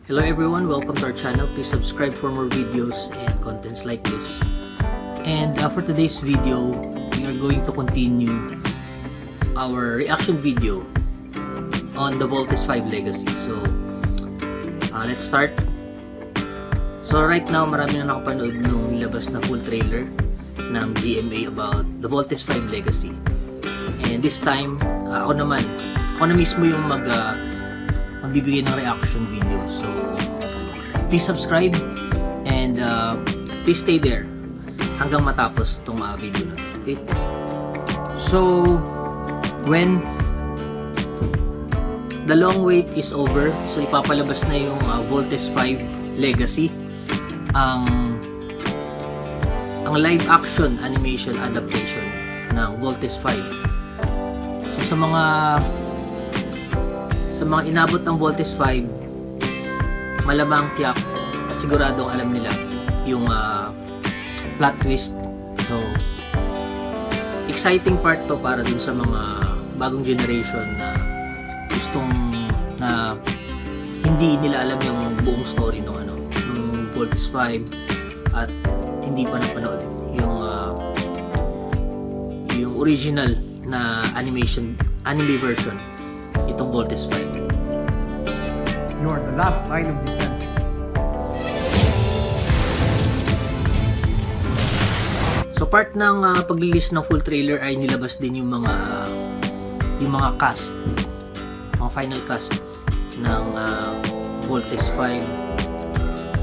Hello everyone, welcome to our channel. Please subscribe for more videos and contents like this. And for today's video, we are going to continue our reaction video on the Voltes 5 Legacy. So, let's start. So right now, marami na nakapanood nung nilabas na full trailer ng GMA about the Voltes 5 Legacy. And this time, ako na mismo yung magbibigay ng reaction video. So, please subscribe and please stay there hanggang matapos itong video na. Okay? So, when the long wait is over, so ipapalabas na yung Voltes 5 Legacy, ang live action animation adaptation ng Voltes 5. So, sa mga inabot ng Voltes 5, malamang tiyak at siguradong alam nila yung plot twist. So, exciting part to para dun sa mga bagong generation na gustong na hindi nila alam yung buong story ng Voltes 5 at hindi pa napanood yung original na anime version itong Voltes 5. You're the last line of defense. So part ng pag-release ng full trailer ay nilabas din yung mga cast, mga final cast ng Voltes 5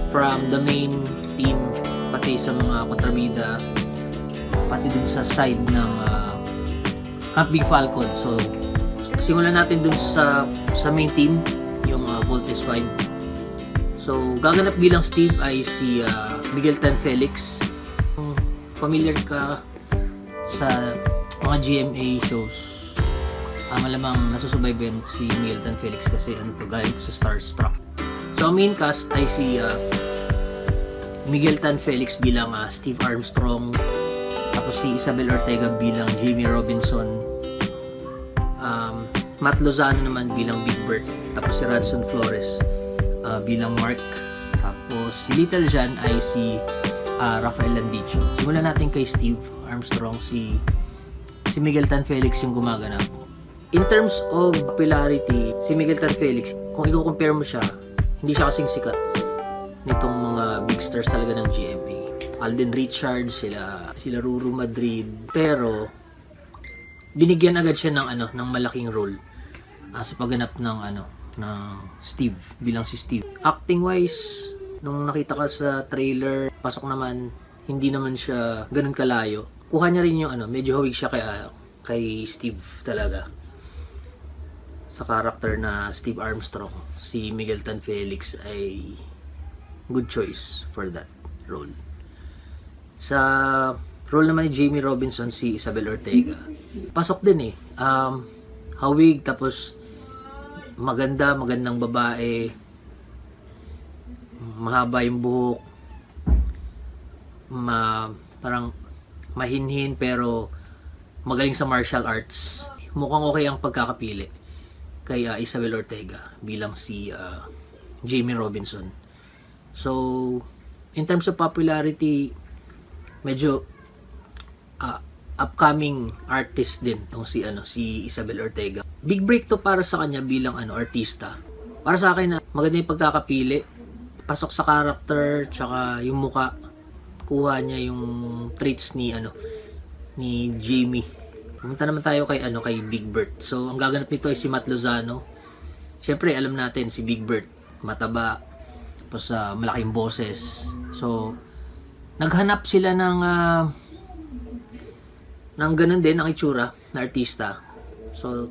from the main team pati sa mga kontrabida pati dun sa side ng Camp Big Falcon. So simulan natin dun sa main team, yung Voltes 5. So gaganap bilang Steve ay si Miguel Tan Felix. Kung familiar ka sa mga GMA shows, malamang nasusubaybayan si Miguel Tan Felix kasi galing sa Starstruck. So ang main cast ay si Miguel Tan Felix bilang Steve Armstrong, tapos si Isabel Ortega bilang Jamie Robinson, Matt Lozano naman bilang Big Bert, tapos si Radson Flores bilang Mark, tapos si Little John ay si Rafael Landicho. Simulan natin kay Steve Armstrong. Si Miguel Tan Felix yung gumaganap. In terms of popularity, si Miguel Tan Felix, kung i-compare mo siya, hindi siya kasing sikat nitong mga big stars talaga ng GMA. Alden Richards, sila Ruru Madrid, pero binigyan agad siya ng malaking role sa pagganap ng Steve, bilang si Steve. Acting wise, nung nakita ka sa trailer, pasok naman, hindi naman siya ganun kalayo. Kuha niya rin yung medyo hawig siya kay Steve talaga. Sa character na Steve Armstrong, si Miguel Tan Felix ay good choice for that role. Sa role naman ni Jamie Robinson, si Isabel Ortega, pasok din hawig, tapos magandang babae, mahaba yung buhok, parang mahinhin pero magaling sa martial arts. Mukhang okay ang pagkakapili kay Isabel Ortega bilang si Jamie Robinson. So, in terms of popularity, medyo upcoming artist din tong si Isabel Ortega. Big break to para sa kanya bilang artista. Para sa akin, maganda yung pagkakapili. Pasok sa character, tsaka yung muka. Kuha niya yung traits ni Jamie. Pumunta naman tayo kay Big Bert. So, ang gaganap nito ay si Matt Lozano. Siyempre, alam natin si Big Bert, mataba, tapos malaking boses. So, naghanap sila ng ganun din ang itsura na artista. So,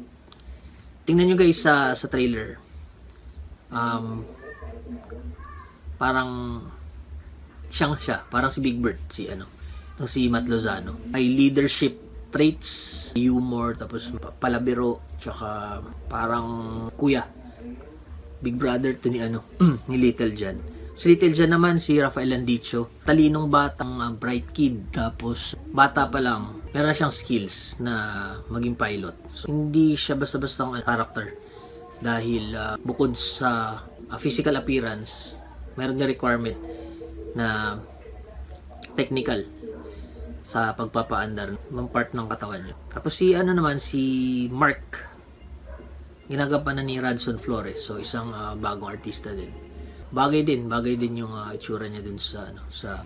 tingnan nyo guys sa trailer. Parang siyang siya, parang si Big Bird, itong si Matt Lozano. May leadership traits, humor, tapos palabiro, tsaka parang kuya, big brother to ni Little John. Si Little John naman, si Rafael Landicho, talinong batang bright kid, tapos bata pa lang, meron siyang skills na maging pilot. So, hindi siya basta-bastang character dahil bukod sa physical appearance, meron din requirement na technical sa pagpapaandar ng part ng katawan niyo. Tapos si Mark, ginagampanan ni Radson Flores. So isang bagong artista din. Bagay din yung itsura niya dun sa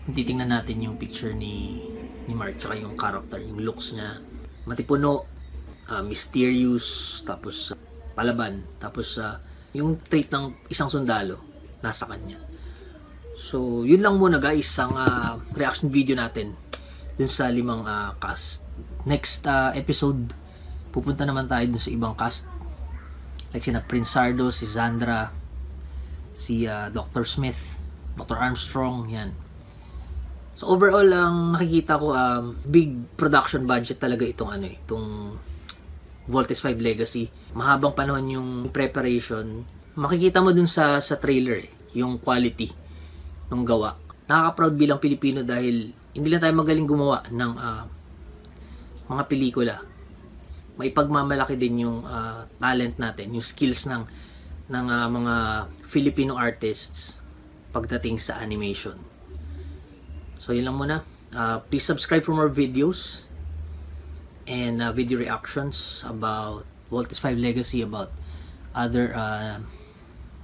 titingnan natin yung picture ni Mark, tsaka yung character, yung looks niya. Matipuno, mysterious, tapos palaban, tapos yung trait ng isang sundalo nasa kanya. So, yun lang muna guys ang reaction video natin dun sa 5 cast. Next episode, pupunta naman tayo dun sa ibang cast. Like sina Prince Sardo, si Zandra, si Dr. Smith, Dr. Armstrong, yan. So overall, ang nakikita ko, big production budget talaga itong Voltes 5 Legacy. Mahabang panahon yung preparation. Makikita mo dun sa trailer, yung quality ng gawa. Nakaka-proud bilang Pilipino dahil hindi lang tayo magaling gumawa ng mga pelikula. May pagmamalaki din yung talent natin, yung skills ng mga Filipino artists pagdating sa animation. So yun lang muna. Please subscribe for more videos and video reactions about Voltes 5 Legacy, about other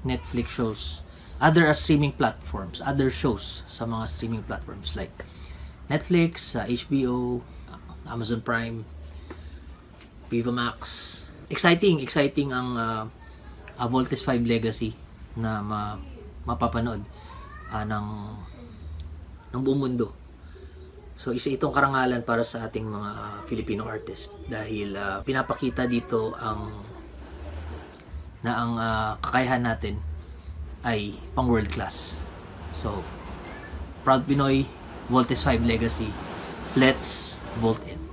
Netflix shows, other streaming platforms, other shows sa mga streaming platforms like Netflix, HBO, Amazon Prime, Viva Max. Exciting ang Voltes 5 Legacy na mapapanood ng buong mundo. So isa itong karangalan para sa ating mga Filipino artist dahil pinapakita dito ang kakayahan natin ay pang world class. So proud Pinoy, Voltes 5 Legacy. Let's Volt in.